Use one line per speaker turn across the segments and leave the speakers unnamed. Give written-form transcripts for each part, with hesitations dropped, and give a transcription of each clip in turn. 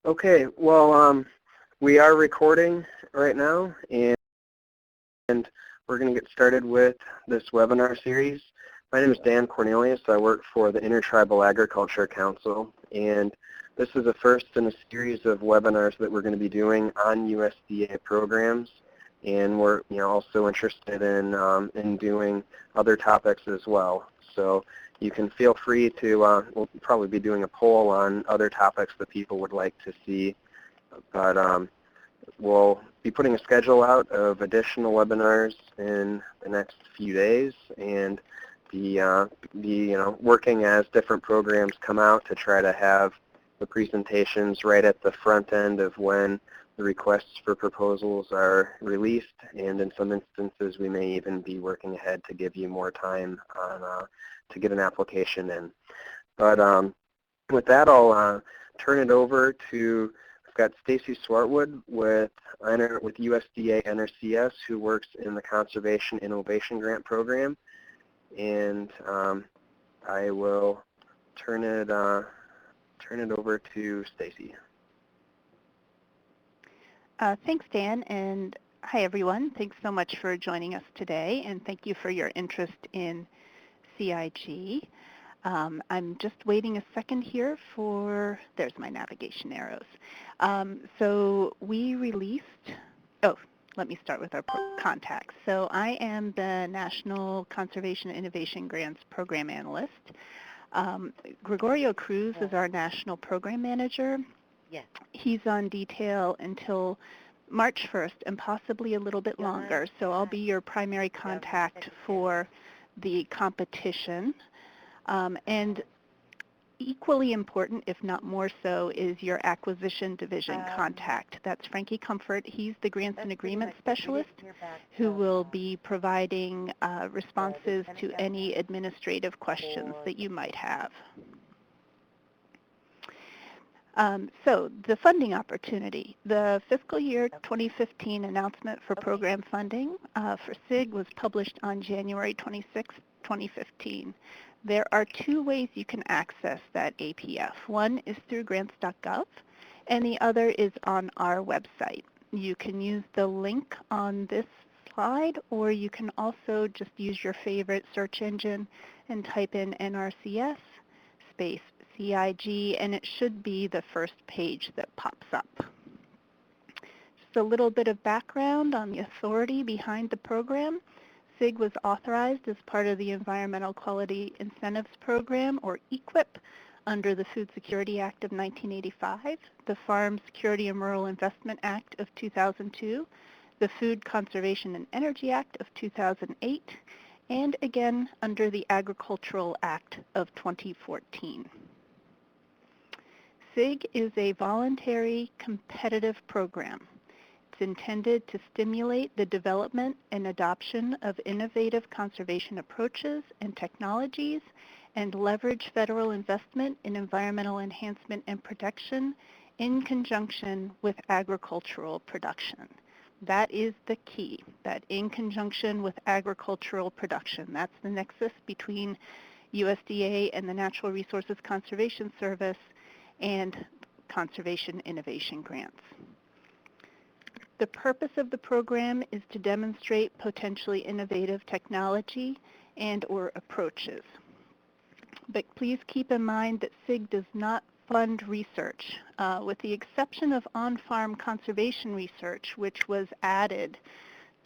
Okay, well, we are recording right now, and we're going to get started with this webinar series. My name is Dan Cornelius. I work for the Intertribal Agriculture Council, and this is the first in a series of webinars that we're going to be doing on USDA programs, and we're also interested in doing other topics as well. So you can feel free to, we'll probably be doing a poll on other topics that people would like to see, but we'll be putting a schedule out of additional webinars in the next few days, and be working as different programs come out to try to have the presentations right at the front end of when the requests for proposals are released, and in some instances we may even be working ahead to give you more time on to get an application in. But with that, I'll turn it over to, I've got Stacy Swartwood with USDA NRCS, who works in the Conservation Innovation Grant program, and I will turn it over to Stacy.
Thanks, Dan, and hi everyone. Thanks so much for joining us today, and thank you for your interest in CIG. I'm just waiting a second here for, there's my navigation arrows. So we released, let me start with our contacts. So I am the National Conservation Innovation Grants Program Analyst. Gregorio Cruz is our National Program Manager.
Yes.
He's on detail until March 1st and possibly a little bit longer, so I'll be your primary contact for the competition. And equally important, if not more so, is your acquisition division contact. That's Frankie Comfort. He's the grants and agreement specialist who will be providing responses to any administrative questions that you might have. So the funding opportunity. The fiscal year 2015 announcement for program funding for CIG was published on January 26, 2015. There are two ways you can access that APF. One is through grants.gov, and the other is on our website. You can use the link on this slide, or you can also just use your favorite search engine and type in NRCS space CIG, and it should be the first page that pops up. Just a little bit of background on the authority behind the program. CIG was authorized as part of the Environmental Quality Incentives Program, or EQIP, under the Food Security Act of 1985, the Farm Security and Rural Investment Act of 2002, the Food Conservation and Energy Act of 2008, and again under the Agricultural Act of 2014. CIG is a voluntary competitive program. It's intended to stimulate the development and adoption of innovative conservation approaches and technologies and leverage federal investment in environmental enhancement and protection in conjunction with agricultural production. That is the key, that in conjunction with agricultural production. That's the nexus between USDA and the Natural Resources Conservation Service and Conservation Innovation Grants. The purpose of the program is to demonstrate potentially innovative technology and or approaches. But please keep in mind that CIG does not fund research, with the exception of on-farm conservation research, which was added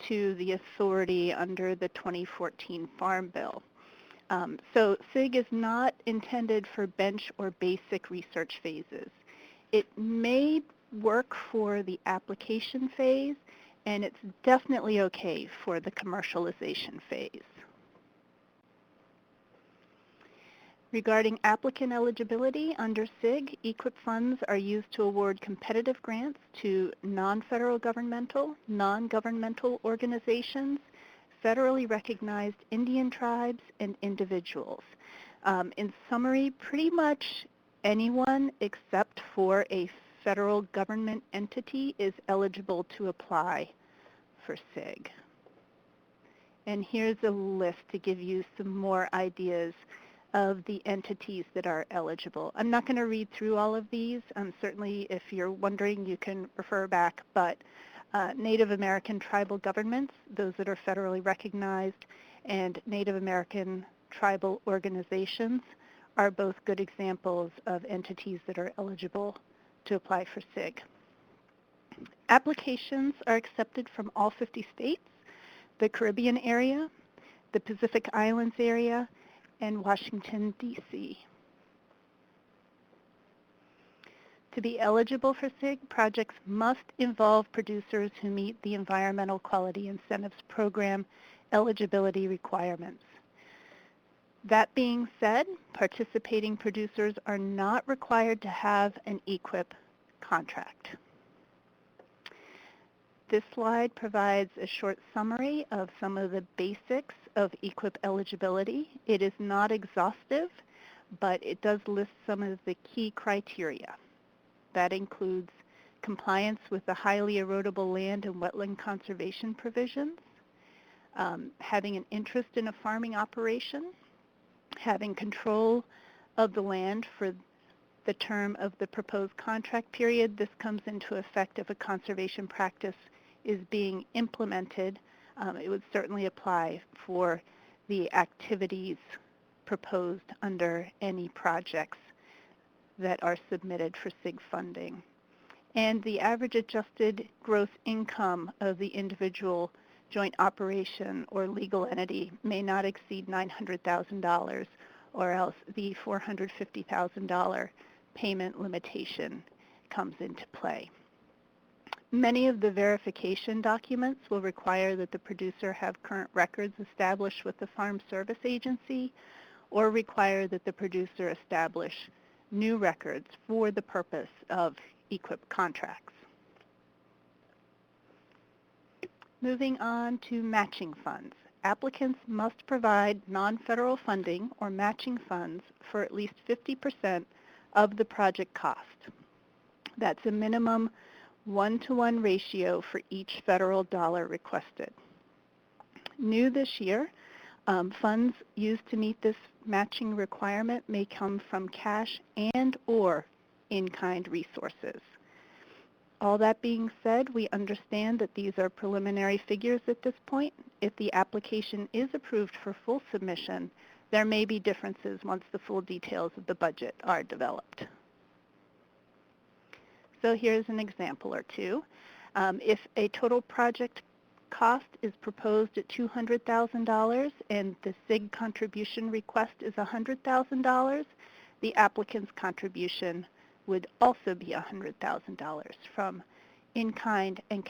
to the authority under the 2014 Farm Bill. So CIG is not intended for bench or basic research phases. It may work for the application phase, and it's definitely okay for the commercialization phase. Regarding applicant eligibility under CIG, EQIP funds are used to award competitive grants to non-federal governmental, non-governmental organizations, federally recognized Indian tribes, and individuals. In summary, pretty much anyone except for a federal government entity is eligible to apply for CIG. And here's a list to give you some more ideas of the entities that are eligible. I'm not going to read through all of these. Certainly, if you're wondering, you can refer back, but Native American tribal governments, those that are federally recognized, and Native American tribal organizations are both good examples of entities that are eligible to apply for CIG. Applications are accepted from all 50 states, the Caribbean area, the Pacific Islands area, and Washington, D.C. To be eligible for CIG, projects must involve producers who meet the Environmental Quality Incentives Program eligibility requirements. That being said, participating producers are not required to have an EQIP contract. This slide provides a short summary of some of the basics of EQIP eligibility. It is not exhaustive, but it does list some of the key criteria. That includes compliance with the highly erodible land and wetland conservation provisions, having an interest in a farming operation, having control of the land for the term of the proposed contract period. This comes into effect if a conservation practice is being implemented. It would certainly apply for the activities proposed under any projects that are submitted for CIG funding. And the average adjusted gross income of the individual joint operation or legal entity may not exceed $900,000, or else the $450,000 payment limitation comes into play. Many of the verification documents will require that the producer have current records established with the Farm Service Agency, or require that the producer establish new records for the purpose of EQIP contracts. Moving on to matching funds. Applicants must provide non-federal funding or matching funds for at least 50% of the project cost. That's a minimum 1-to-1 ratio for each federal dollar requested. New this year, funds used to meet this matching requirement may come from cash and or in-kind resources. All that being said, we understand that these are preliminary figures at this point. If the application is approved for full submission, there may be differences once the full details of the budget are developed. So here's an example or two. If a total project cost is proposed at $200,000 and the CIG contribution request is $100,000, the applicant's contribution would also be $100,000 from in-kind and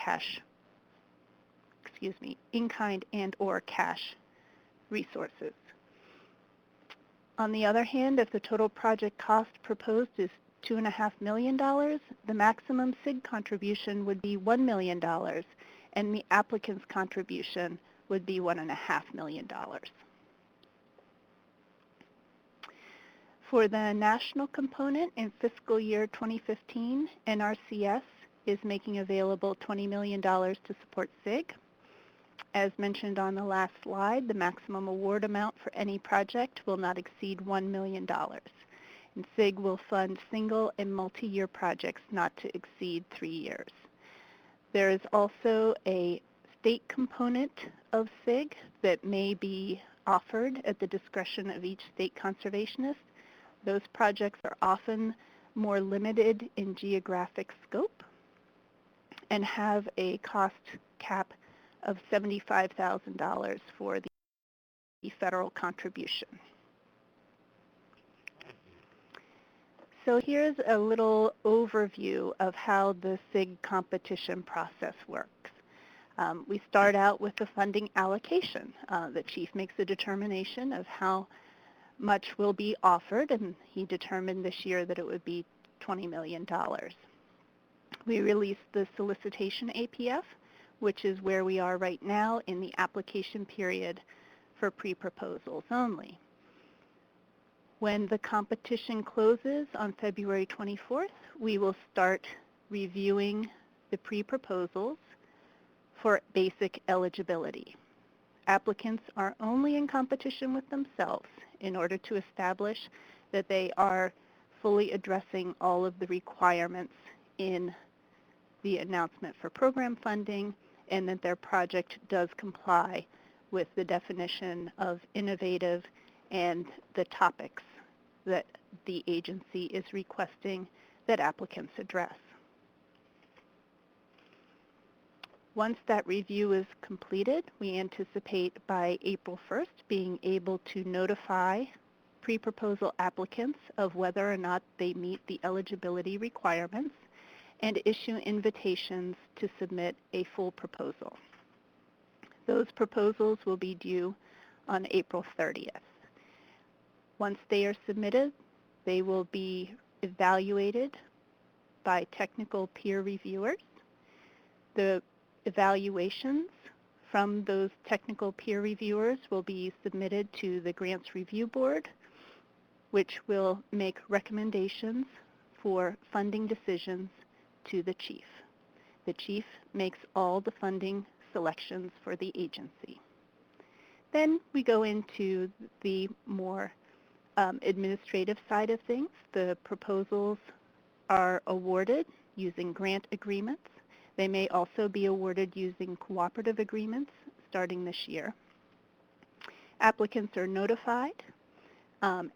or cash resources. On the other hand, if the total project cost proposed is $2.5 million, the maximum CIG contribution would be $1 million, and the applicant's contribution would be $1.5 million. For the national component in fiscal year 2015, NRCS is making available $20 million to support CIG. As mentioned on the last slide, the maximum award amount for any project will not exceed $1 million. And CIG will fund single and multi-year projects not to exceed 3 years. There is also a state component of CIG that may be offered at the discretion of each state conservationist. Those projects are often more limited in geographic scope and have a cost cap of $75,000 for the federal contribution. So here's a little overview of how the CIG competition process works. We start out with the funding allocation. The chief makes a determination of how much will be offered, and he determined this year that it would be $20 million. We release the solicitation APF, which is where we are right now in the application period for pre-proposals only. When the competition closes on February 24th, we will start reviewing the pre-proposals for basic eligibility. Applicants are only in competition with themselves in order to establish that they are fully addressing all of the requirements in the announcement for program funding and that their project does comply with the definition of innovative and the topics that the agency is requesting that applicants address. Once that review is completed, we anticipate by April 1st being able to notify pre-proposal applicants of whether or not they meet the eligibility requirements and issue invitations to submit a full proposal. Those proposals will be due on April 30th. Once they are submitted, they will be evaluated by technical peer reviewers. The evaluations from those technical peer reviewers will be submitted to the Grants Review Board, which will make recommendations for funding decisions to the chief. The chief makes all the funding selections for the agency. Then we go into the more administrative side of things. The proposals are awarded using grant agreements. They may also be awarded using cooperative agreements starting this year. Applicants are notified.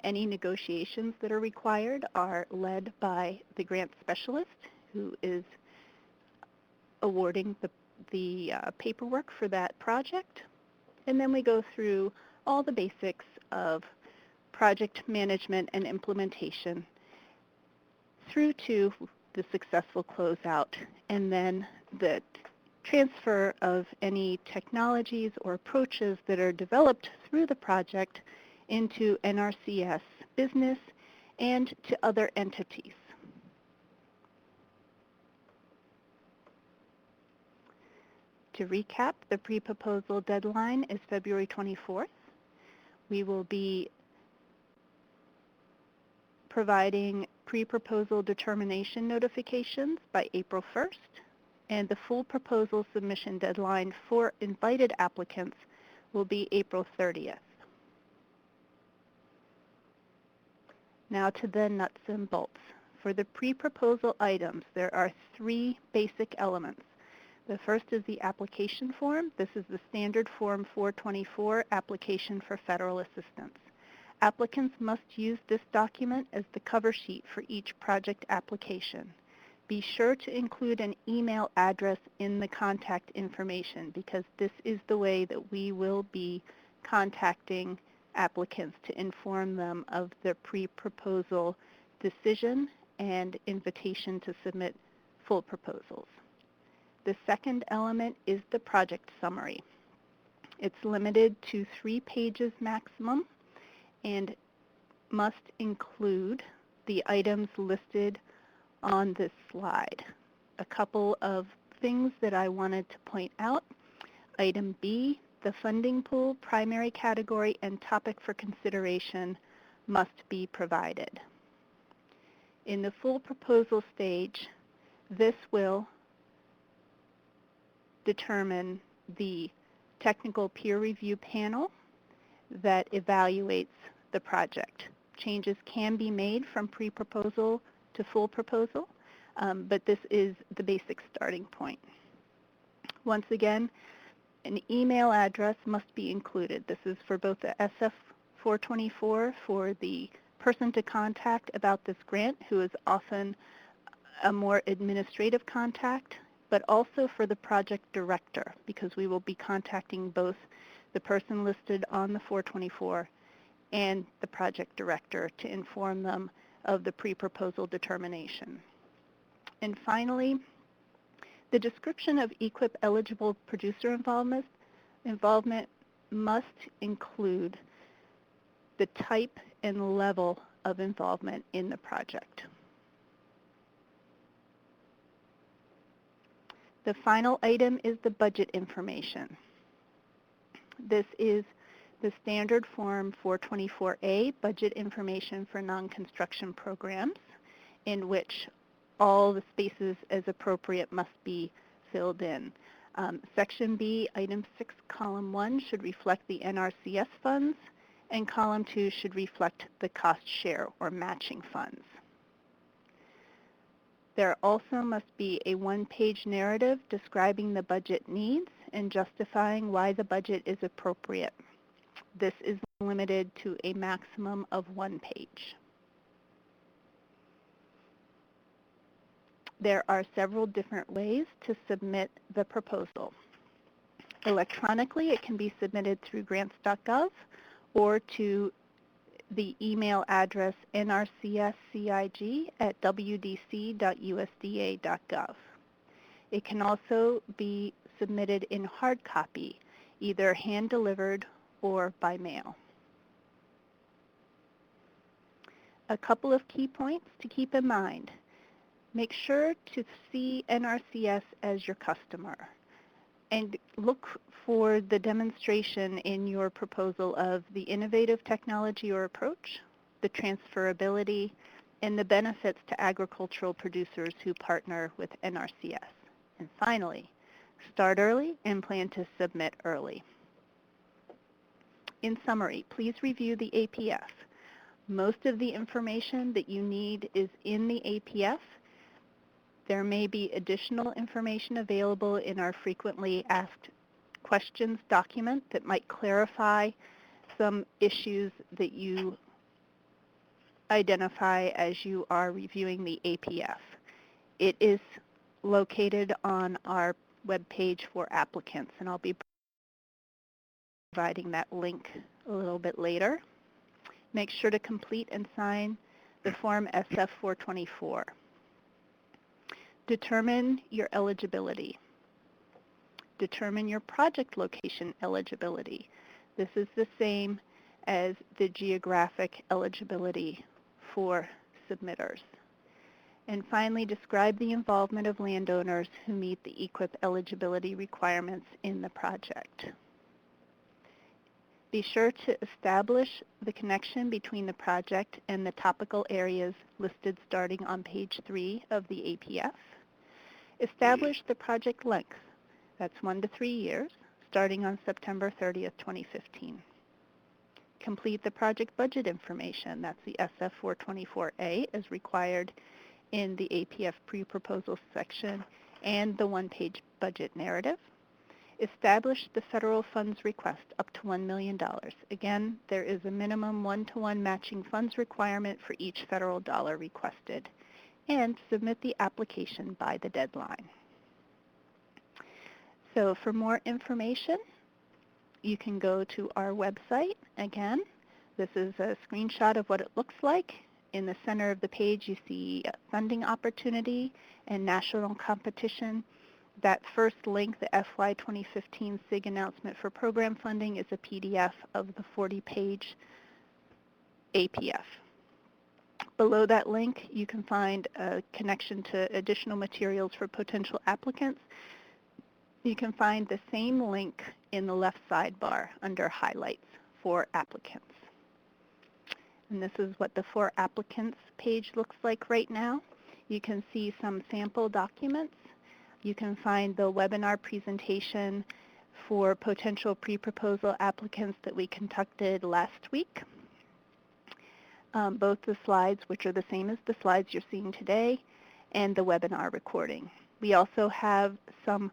Any negotiations that are required are led by the grant specialist who is awarding the paperwork for that project. And then we go through all the basics of project management and implementation through to the successful closeout, and then the transfer of any technologies or approaches that are developed through the project into NRCS business and to other entities. To recap, the pre-proposal deadline is February 24th. We will be providing pre-proposal determination notifications by April 1st, and the full proposal submission deadline for invited applicants will be April 30th. Now to the nuts and bolts. For the pre-proposal items, there are 3 basic elements. The first is the application form. This is the standard Form 424 application for federal assistance. Applicants must use this document as the cover sheet for each project application. Be sure to include an email address in the contact information because this is the way that we will be contacting applicants to inform them of their pre-proposal decision and invitation to submit full proposals. The second element is the project summary. It's limited to 3 pages maximum and must include the items listed on this slide. A couple of things that I wanted to point out. Item B, the funding pool, primary category, and topic for consideration must be provided. In the full proposal stage, this will determine the technical peer review panel that evaluates the project. Changes can be made from pre-proposal to full proposal, but this is the basic starting point. Once again, an email address must be included. This is for both the SF-424 for the person to contact about this grant, who is often a more administrative contact, but also for the project director, because we will be contacting both the person listed on the 424 and the project director to inform them of the pre-proposal determination. And finally, the description of EQIP eligible producer involvement must include the type and level of involvement in the project. The final item is the budget information. This is the standard Form 424A, budget information for non-construction programs, in which all the spaces as appropriate must be filled in. Section B, Item 6, Column 1 should reflect the NRCS funds, and Column 2 should reflect the cost share or matching funds. There also must be a one-page narrative describing the budget needs and justifying why the budget is appropriate. This is limited to a maximum of 1 page. There are several different ways to submit the proposal. Electronically, it can be submitted through grants.gov or to the email address nrcscig@wdc.usda.gov. It can also be submitted in hard copy, either hand-delivered or by mail. A couple of key points to keep in mind. Make sure to see NRCS as your customer and look for the demonstration in your proposal of the innovative technology or approach, the transferability, and the benefits to agricultural producers who partner with NRCS. And finally, start early and plan to submit early. In summary, please review the APF. Most of the information that you need is in the APF. There may be additional information available in our frequently asked questions document that might clarify some issues that you identify as you are reviewing the APF. It is located on our webpage for applicants, and I'll be providing that link a little bit later. Make sure to complete and sign the Form SF-424. Determine your eligibility. Determine your project location eligibility. This is the same as the geographic eligibility for submitters. And finally, describe the involvement of landowners who meet the EQIP eligibility requirements in the project. Be sure to establish the connection between the project and the topical areas listed starting on page 3 of the APF. Establish the project length. That's 1 to 3 years, starting on September 30th, 2015. Complete the project budget information. That's the SF-424A as required in the APF pre-proposal section and the one-page budget narrative. Establish the federal funds request up to $1 million. Again, there is a minimum 1-to-1 matching funds requirement for each federal dollar requested. And submit the application by the deadline. So for more information, you can go to our website. Again, this is a screenshot of what it looks like. In the center of the page, you see funding opportunity and national competition. That first link, the FY 2015 CIG announcement for program funding, is a PDF of the 40-page APF. Below that link, you can find a connection to additional materials for potential applicants. You can find the same link in the left sidebar under Highlights for applicants. And this is what the For Applicants page looks like right now. You can see some sample documents. You can find the webinar presentation for potential pre-proposal applicants that we conducted last week. Both the slides, which are the same as the slides you're seeing today, and the webinar recording. We also have some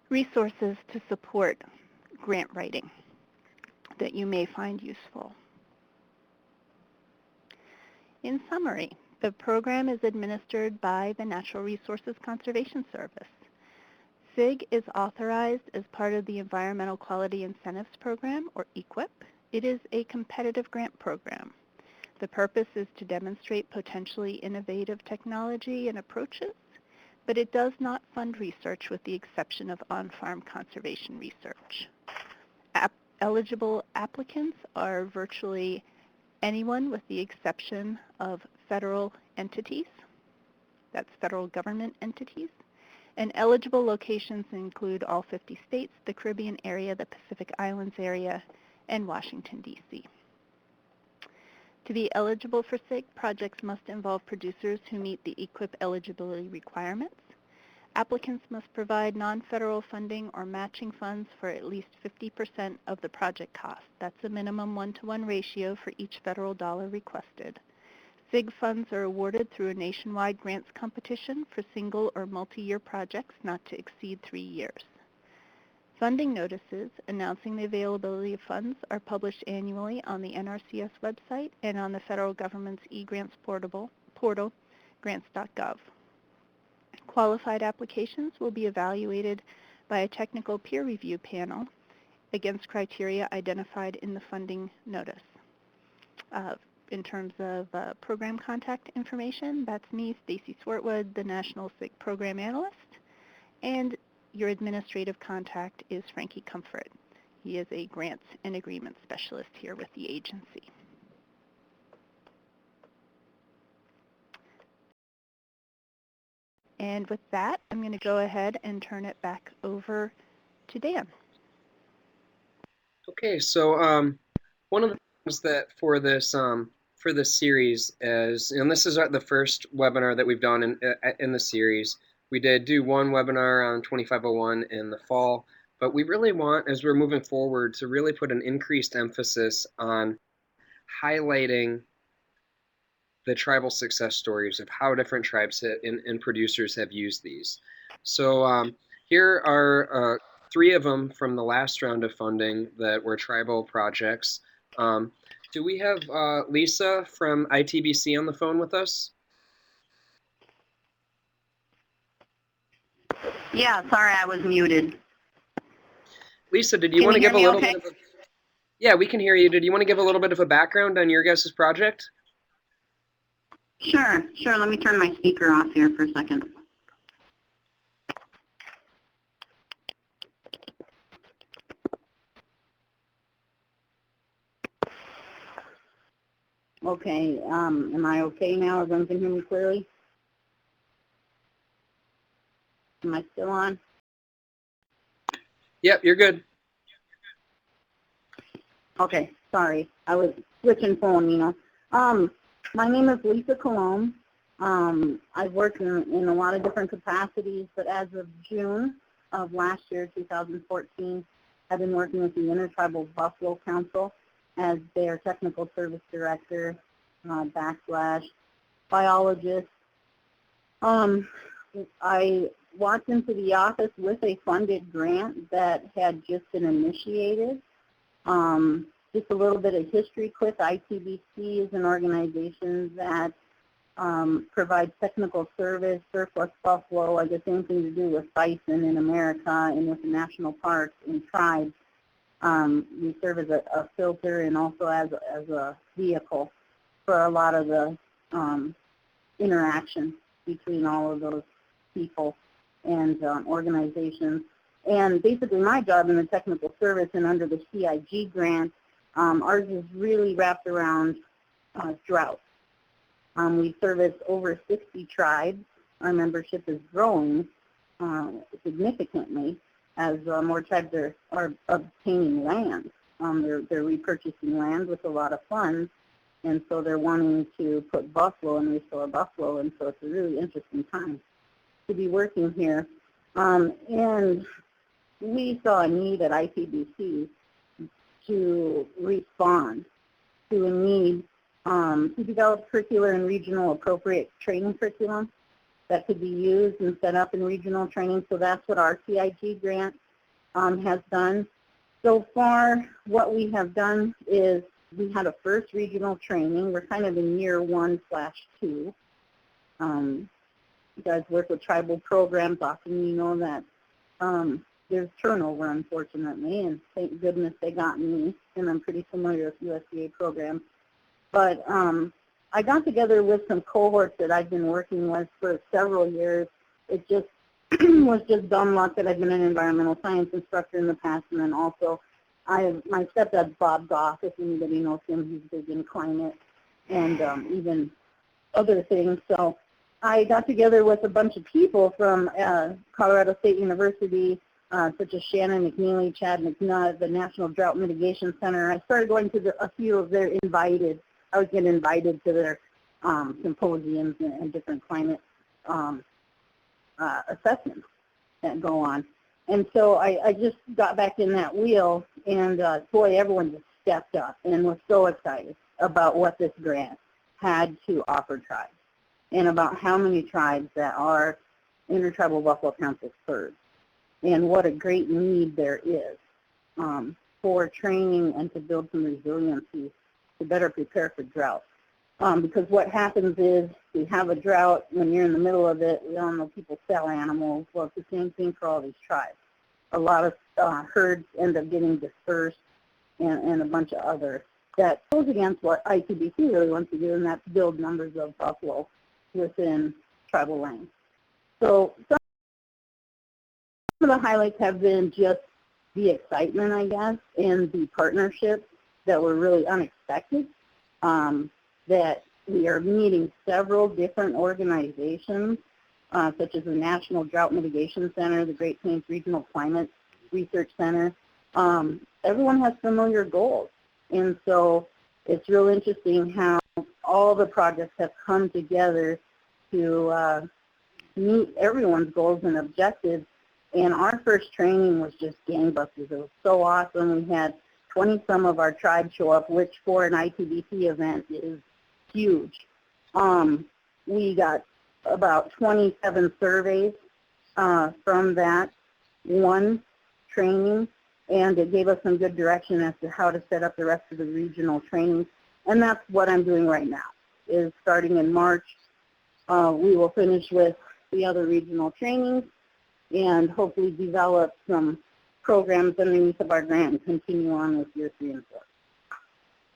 resources to support grant writing that you may find useful. In summary, the program is administered by the Natural Resources Conservation Service. CIG is authorized as part of the Environmental Quality Incentives Program, or EQIP. It is a competitive grant program. The purpose is to demonstrate potentially innovative technology and approaches, but it does not fund research with the exception of on-farm conservation research. Eligible applicants are virtually anyone with the exception of federal entities. That's federal government entities. And eligible locations include all 50 states, the Caribbean area, the Pacific Islands area, and Washington, D.C. To be eligible for CIG, projects must involve producers who meet the EQIP eligibility requirements. Applicants must provide non-federal funding or matching funds for at least 50% of the project cost. That's a minimum 1-to-1 ratio for each federal dollar requested. CIG funds are awarded through a nationwide grants competition for single or multi-year projects not to exceed 3 years. Funding notices announcing the availability of funds are published annually on the NRCS website and on the federal government's eGrants portal, grants.gov. Qualified applications will be evaluated by a technical peer review panel against criteria identified in the funding notice. In terms of program contact information, that's me, Stacy Swartwood, the National SIG Program Analyst, and your administrative contact is Frankie Comfort. He is a grants and agreement specialist here with the agency. And with that, I'm going to go ahead and turn it back over to Dan.
Okay, so one of the things that for this series is, and this is the first webinar that we've done in the series. We did do one webinar on 2501 in the fall, but we really want, as we're moving forward, to really put an increased emphasis on highlighting the tribal success stories of how different tribes and producers have used these. So here are 3 of them from the last round of funding that were tribal projects. Do we have Lisa from ITBC on the phone with us?
Yeah, sorry, I was muted.
Lisa, did you want to give a little
okay?
bit of a... Yeah, we can hear you. Did you want to give a little bit of a background on your guys' project?
Sure. Let me turn my speaker off here for a second. Okay, am I okay now? Everyone can hear me clearly? Am I still on?
Yep, you're good.
Okay, sorry. I was switching phone, you know. My name is Lisa Colomb. I've worked in a lot of different capacities, but as of June of last year, 2014, I've been working with the Intertribal Buffalo Council as their technical service director, / biologist. I walked into the office with a funded grant that had just been initiated. Just a little bit of history quick. ITBC is an organization that provides technical service, surplus buffalo, I guess anything to do with bison in America and with the national parks and tribes. We serve as a filter and also as a vehicle for a lot of the interaction between all of those people and organizations. And basically my job in the technical service and under the CIG grant, ours is really wrapped around drought. We service over 60 tribes. Our membership is growing significantly as more tribes are obtaining land. They're repurchasing land with a lot of funds, and so they're wanting to put buffalo and restore buffalo, and so it's a really interesting time to be working here. And we saw a need at ITBC to respond to a need to develop curricular and regional appropriate training curriculum that could be used and set up in regional training. So that's what our CIG grant has done. So far, what we have done is we had a first regional training. We're kind of in year 1/2. You guys work with tribal programs. Often you know that there's turnover, unfortunately, and thank goodness they got me, and I'm pretty familiar with USDA programs. But I got together with some cohorts that I've been working with for several years. It just was just dumb luck that I've been an environmental science instructor in the past, and then also my stepdad's Bob Goff, if anybody knows him. He's big in climate and even other things. So I got together with a bunch of people from Colorado State University, such as Shannon McNeely, Chad McNutt, the National Drought Mitigation Center. I started going to a few of their I was getting invited to their symposiums and different climate assessments that go on. And so I just got back in that wheel, and boy, everyone just stepped up and was so excited about what this grant had to offer tribes and about how many tribes that our Intertribal Buffalo Council serves and what a great need there is for training and to build some resiliency to better prepare for drought. Because what happens is we have a drought, when you're in the middle of it, we all know people sell animals. Well, it's the same thing for all these tribes. A lot of herds end up getting dispersed and a bunch of other. That goes against what ITBC really wants to do, and that's build numbers of buffalo within tribal lands. So some of the highlights have been just the excitement, I guess, and the partnerships that were really unexpected. That we are meeting several different organizations, such as the National Drought Mitigation Center, the Great Plains Regional Climate Research Center. Everyone has familiar goals, and so it's real interesting how all the projects have come together to meet everyone's goals and objectives. And our first training was just gangbusters. It was so awesome. We had 20-some of our tribe show up, which for an ITBC event is huge. We got about 27 surveys from that one training, and it gave us some good direction as to how to set up the rest of the regional trainings. And that's what I'm doing right now, is starting in March. We will finish with the other regional trainings and hopefully develop some programs underneath of our grant and continue on with year 3 and 4.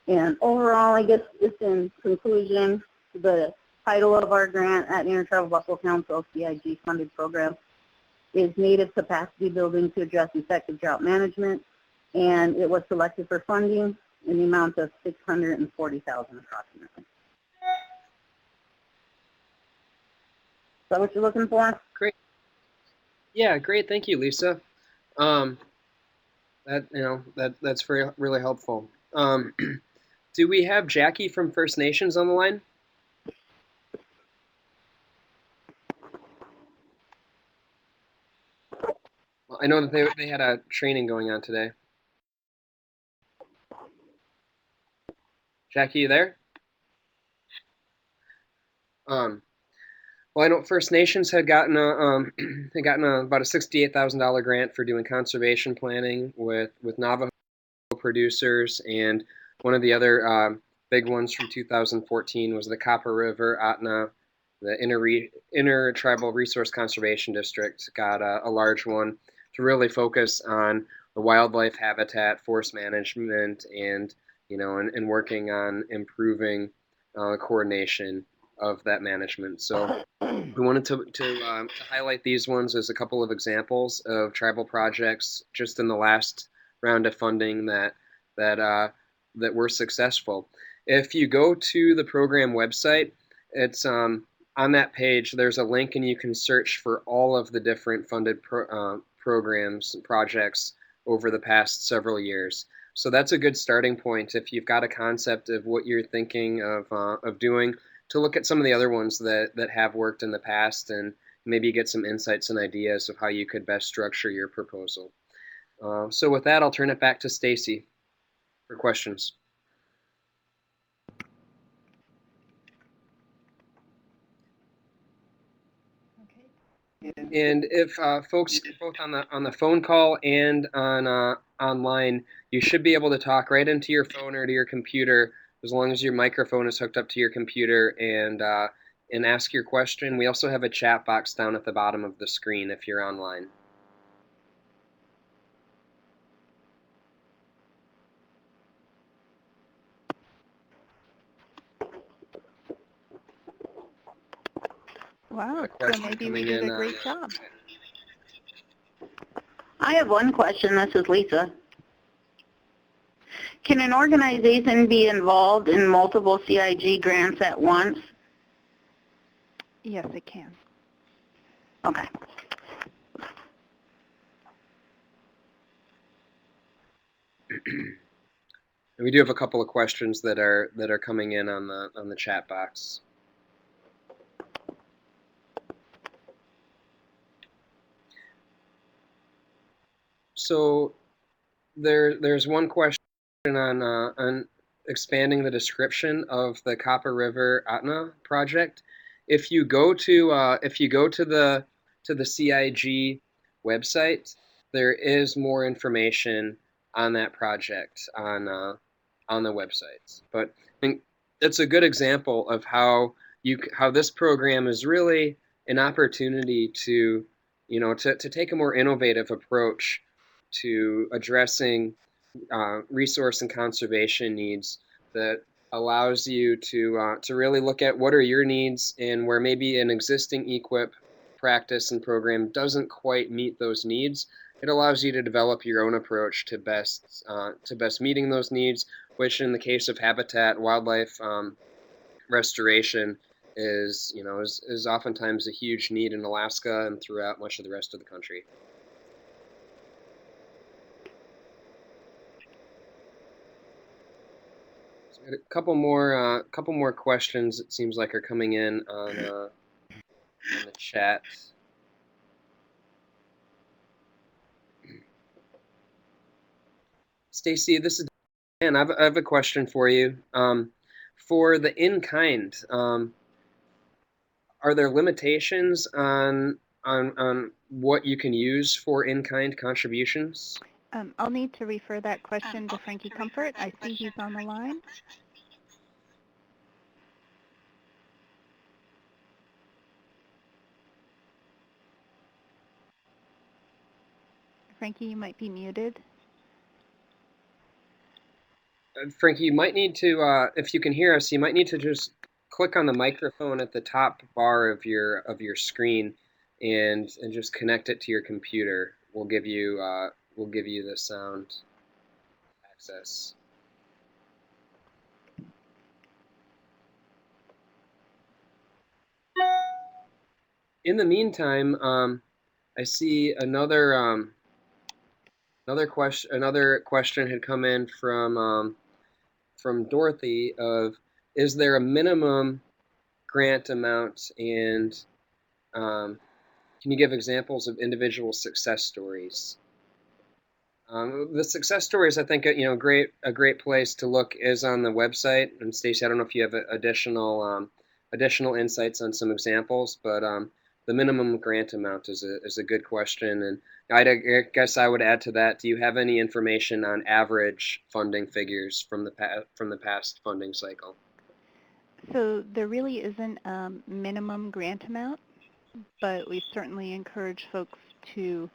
And overall, I guess just in conclusion, the title of our grant at Intertribal Buffalo Council CIG funded program is Native Capacity Building to Address Effective Drought Management, and it was selected for funding in the amount of $640,000 approximately. Is that what you're looking for?
Great. Yeah, great. Thank you, Lisa. That's really helpful. Do we have Jackie from First Nations on the line? Well, I know that they had a training going on today. Jackie, you there? Well, I know First Nations had gotten about a $68,000 grant for doing conservation planning with Navajo producers, and one of the other big ones from 2014 was the Copper River Atna, the Intertribal Resource Conservation District got a large one to really focus on the wildlife habitat, forest management, and and working on improving the coordination of that management. So we wanted to highlight these ones as a couple of examples of tribal projects just in the last round of funding that were successful. If you go to the program website, it's on that page. There's a link, and you can search for all of the different funded programs and projects over the past several years. So that's a good starting point if you've got a concept of what you're thinking of doing, to look at some of the other ones that have worked in the past and maybe get some insights and ideas of how you could best structure your proposal. So with that, I'll turn it back to Stacy for questions. And if folks both on the phone call and on online, you should be able to talk right into your phone or to your computer, as long as your microphone is hooked up to your computer, and ask your question. We also have a chat box down at the bottom of the screen if you're online.
Wow, so maybe we did a great job.
I have one question. This is Lisa. Can an organization be involved in multiple CIG grants at once?
Yes, it can.
Okay.
We do have a couple of questions that are coming in on the chat box. So there's one question on expanding the description of the Copper River Atna project. If you go to the CIG website, there is more information on that project on the websites. But I think it's a good example of how this program is really an opportunity to to take a more innovative approach to addressing resource and conservation needs that allows you to really look at what are your needs and where maybe an existing EQIP practice and program doesn't quite meet those needs. It allows you to develop your own approach to best meeting those needs, which in the case of habitat wildlife restoration is oftentimes a huge need in Alaska and throughout much of the rest of the country. A couple more questions. It seems like are coming in on the chat. Stacy, this is Dan. I have a question for you. For the in-kind, are there limitations on what you can use for in-kind contributions?
I'll need to refer that question to Frankie Comfort. I see he's on the line. Frankie, you might be muted.
Frankie, you might need to, if you can hear us, you might need to just click on the microphone at the top bar of your screen, and just connect it to your computer. We'll give you the sound access. In the meantime, I see another question had come in from Dorothy of, is there a minimum grant amount, and can you give examples of individual success stories? The success stories, I think, a great place to look is on the website. And Stacey, I don't know if you have additional insights on some examples, but the minimum grant amount is a good question. And I guess I would add to that. Do you have any information on average funding figures from the past funding cycle?
So there really isn't a minimum grant amount, but we certainly encourage folks to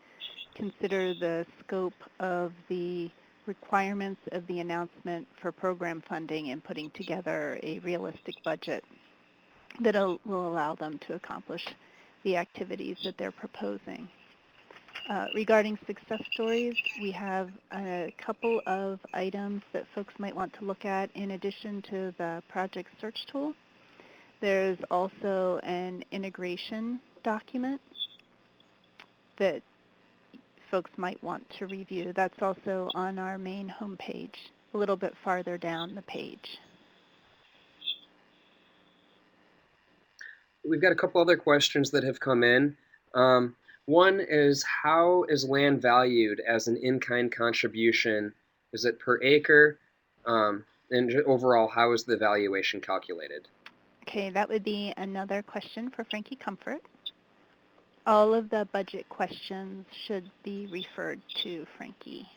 consider the scope of the requirements of the announcement for program funding and putting together a realistic budget that will allow them to accomplish the activities that they're proposing. Regarding success stories, we have a couple of items that folks might want to look at in addition to the project search tool. There's also an integration document that folks might want to review. That's also on our main homepage, a little bit farther down the page.
We've got a couple other questions that have come in. One is, how is land valued as an in-kind contribution? Is it per acre? And overall, how is the valuation calculated?
Okay, that would be another question for Frankie Comfort. All of the budget questions should be referred to Frankie.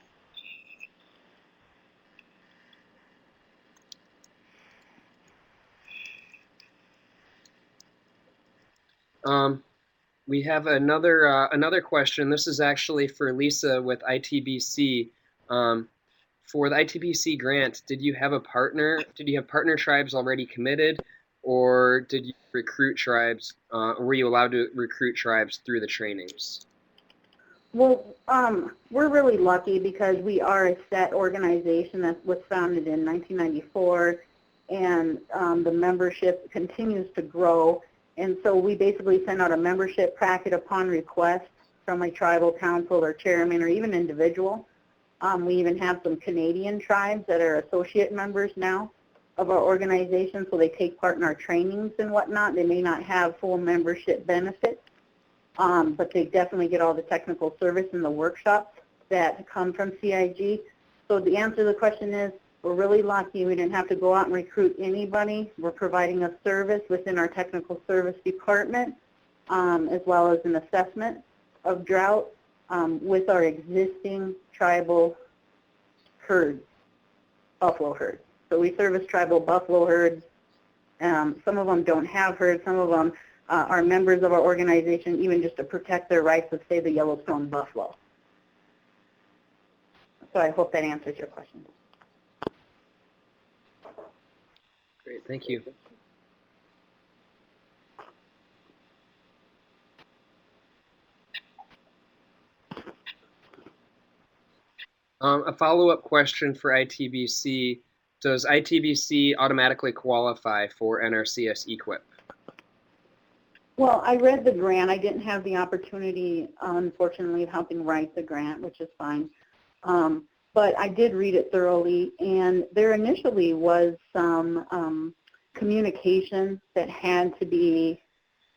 We have another question. This is actually for Lisa with ITBC. For the ITBC grant, did you have partner tribes already committed, or did you recruit tribes? Or were you allowed to recruit tribes through the trainings?
Well, we're really lucky because we are a SET organization that was founded in 1994, and the membership continues to grow. And so we basically send out a membership packet upon request from a tribal council or chairman or even individual. We even have some Canadian tribes that are associate members now of our organization, so they take part in our trainings and whatnot. They may not have full membership benefits, but they definitely get all the technical service in the workshops. that come from CIG. So the answer to the question is, we're really lucky we didn't have to go out and recruit anybody. We're providing a service within our technical service department, as well as an assessment of drought with our existing tribal herds, buffalo herds. So we service tribal buffalo herds. Some of them don't have herds. Some of them are members of our organization, even just to protect their rights of, say, the Yellowstone buffalo. So I hope that answers your question.
Great, thank you. A follow-up question for ITBC. Does ITBC automatically qualify for NRCS EQIP?
Well, I read the grant. I didn't have the opportunity, unfortunately, of helping write the grant, which is fine. But I did read it thoroughly, and there initially was some communication that had to be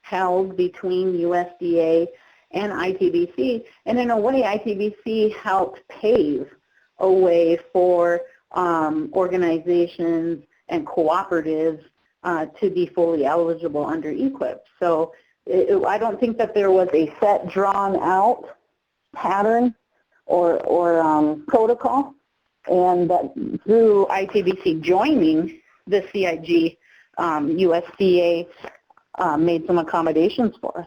held between USDA and ITBC, and in a way, ITBC helped pave a way for organizations and cooperatives to be fully eligible under EQIP. So I don't think that there was a set drawn out pattern or protocol, and that through ITBC joining the CIG, USDA made some accommodations for us.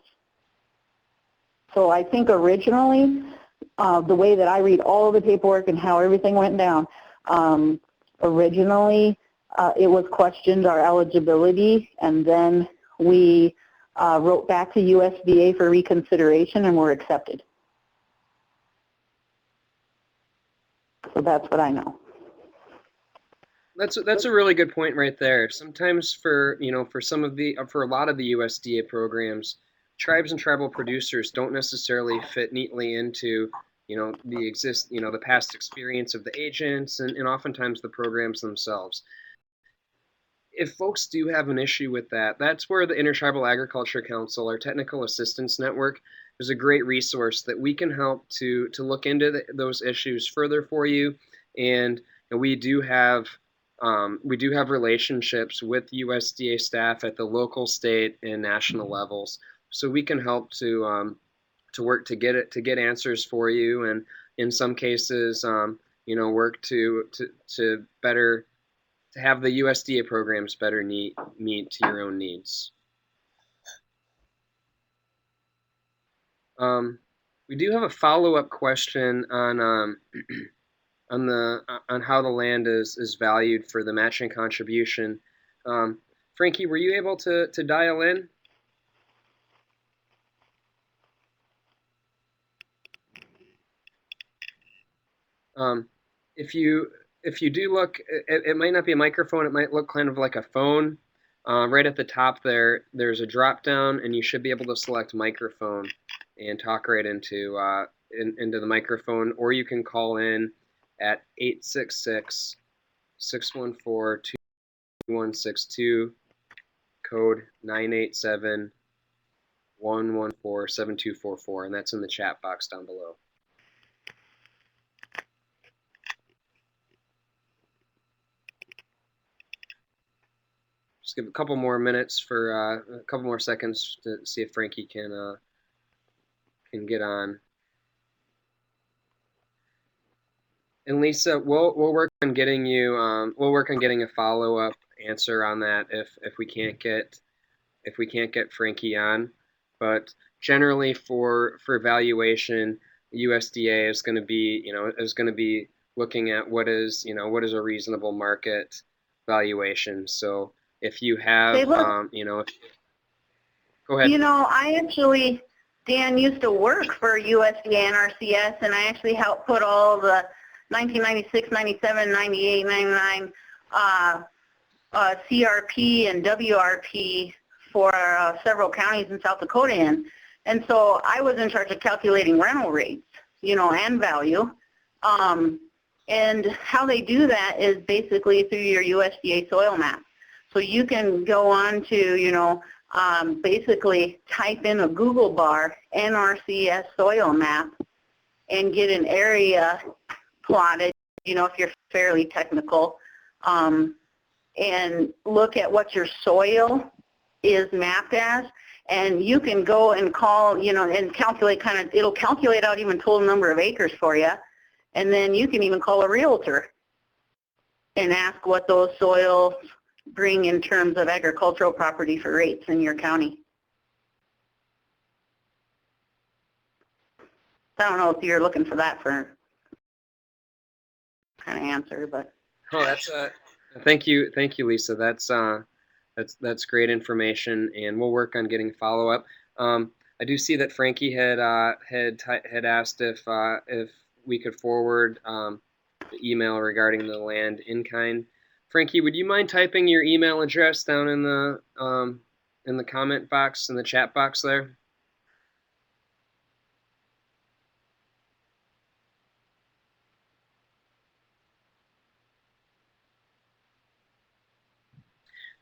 So I think originally, the way that I read all of the paperwork and how everything went down, originally it was questioned, our eligibility, and then we wrote back to USDA for reconsideration and were accepted. So that's what I know.
That's a really good point right there. Sometimes for for a lot of the USDA programs, tribes and tribal producers don't necessarily fit neatly into the past experience of the agents and oftentimes the programs themselves. If folks do have an issue with that, that's where the Intertribal Agriculture Council, our technical assistance network, is a great resource that we can help to look into those issues further for you. And we do have relationships with USDA staff at the local, state, and national levels, so we can help to work to get answers for you, and in some cases, work to have the USDA programs better meet your own needs. We do have a follow-up question on how the land is valued for the matching contribution. Frankie, were you able to dial in? If you do look, it might not be a microphone. It might look kind of like a phone. Right at the top there's a drop down, and you should be able to select microphone and talk right into the microphone, or you can call in at 866-614-2162, code 987-114-7244, and that's in the chat box down below. Just give a couple more minutes for a couple more seconds to see if Frankie can get on. And Lisa, we'll work on getting you a follow-up answer on that if we can't get Frankie on. But generally for evaluation, USDA is going to be looking at what is a reasonable market valuation. So if you have go ahead.
I actually, Dan, used to work for USDA NRCS, and I actually helped put all the 1996, 97, 98, 99 CRP and WRP for several counties in South Dakota in. And so I was in charge of calculating rental rates, and value. And how they do that is basically through your USDA soil map. So you can go on to, basically type in a Google bar, NRCS soil map, and get an area plotted, if you're fairly technical, and look at what your soil is mapped as. And you can go and call, and calculate it'll calculate out even total number of acres for you. And then you can even call a realtor and ask what those soils bring in terms of agricultural property for rates in your county. I don't know if you're looking for that for kind of answer, but.
Oh, that's thank you, Lisa. That's great information, and we'll work on getting follow up. I do see that Frankie had asked if we could forward the email regarding the land in kind. Frankie, would you mind typing your email address down in the comment box, in the chat box there?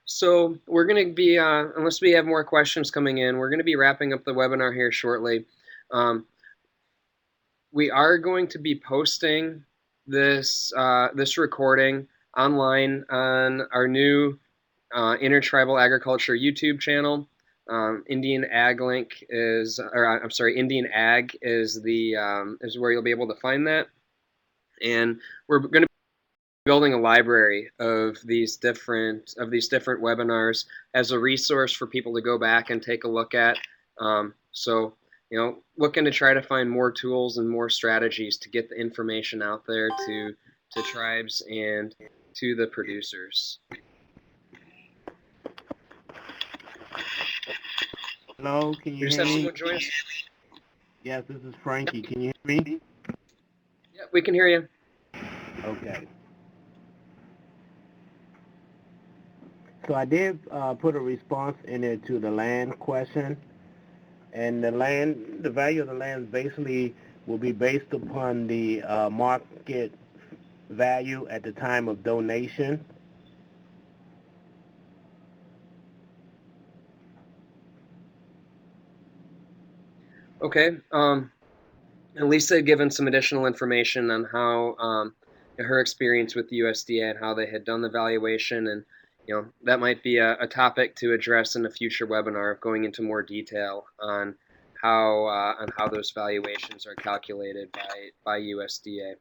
So we're going to be, unless we have more questions coming in, we're going to be wrapping up the webinar here shortly. We are going to be posting this recording online on our new Intertribal Agriculture YouTube channel. Indian Ag link is, or I'm sorry, Indian Ag is is where you'll be able to find that. And we're going to be building a library of these different webinars as a resource for people to go back and take a look at. So, looking to try to find more tools and more strategies to get the information out there to tribes and to the producers.
Hello, can you
Just
hear
have
me?
someone join us?
Yes, this is Frankie. Can you hear me?
Yeah, we can hear you.
Okay. So I did put a response in it to the land question, and the value of the land basically will be based upon the market value at the time of donation.
Okay. And Lisa had given some additional information on how her experience with the USDA and how they had done the valuation, and that might be a topic to address in a future webinar, going into more detail on how those valuations are calculated by USDA.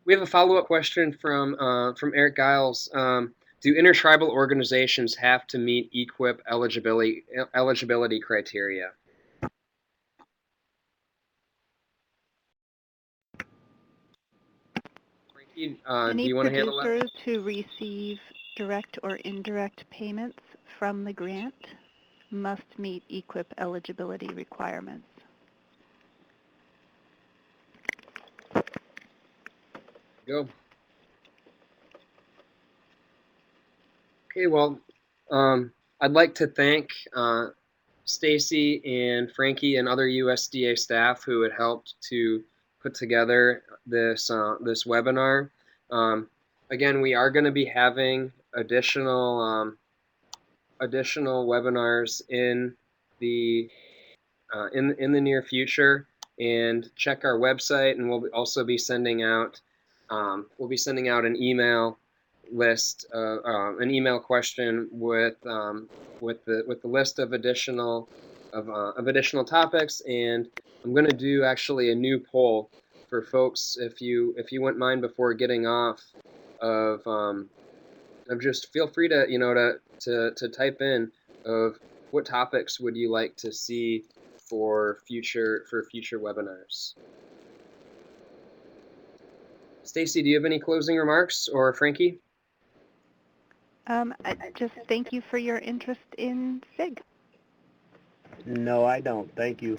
We have a follow-up question from Eric Giles. Do intertribal organizations have to meet EQIP eligibility criteria? Frankie, do you want to handle that?
Any producers who receive direct or indirect payments from the grant must meet EQIP eligibility requirements.
Go. Okay, well, I'd like to thank Stacy and Frankie and other USDA staff who had helped to put together this webinar. Again, we are going to be having additional webinars in the near future, and check our website, and we'll also be sending out an email list, an email question with the list of additional topics. And I'm going to do actually a new poll for folks, if you wouldn't mind, before getting off, of just feel free to to type in of what topics would you like to see for future webinars. Stacy, do you have any closing remarks, or Frankie?
I just thank you for your interest in CIG.
No, I don't. Thank you.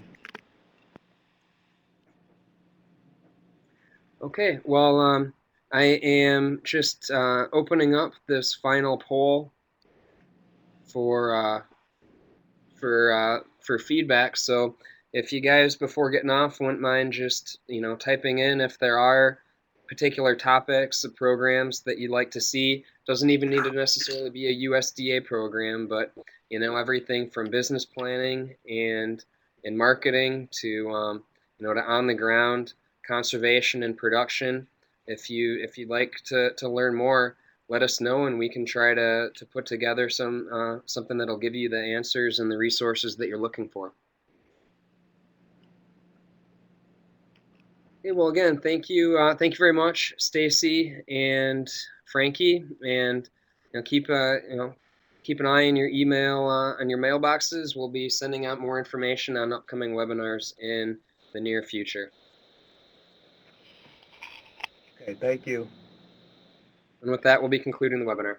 Okay, well, I am just opening up this final poll for feedback. So if you guys, before getting off, wouldn't mind just typing in if there are particular topics of programs that you'd like to see. Doesn't even need to necessarily be a USDA program, but everything from business planning and in marketing to to on the ground conservation and production. If you'd like to learn more, let us know, and we can try to put together something that'll give you the answers and the resources that you're looking for. Okay, well, again, thank you very much, Stacy and Frankie, and keep keep an eye on your email on your mailboxes. We'll be sending out more information on upcoming webinars in the near future.
Okay, thank you.
And with that, we'll be concluding the webinar.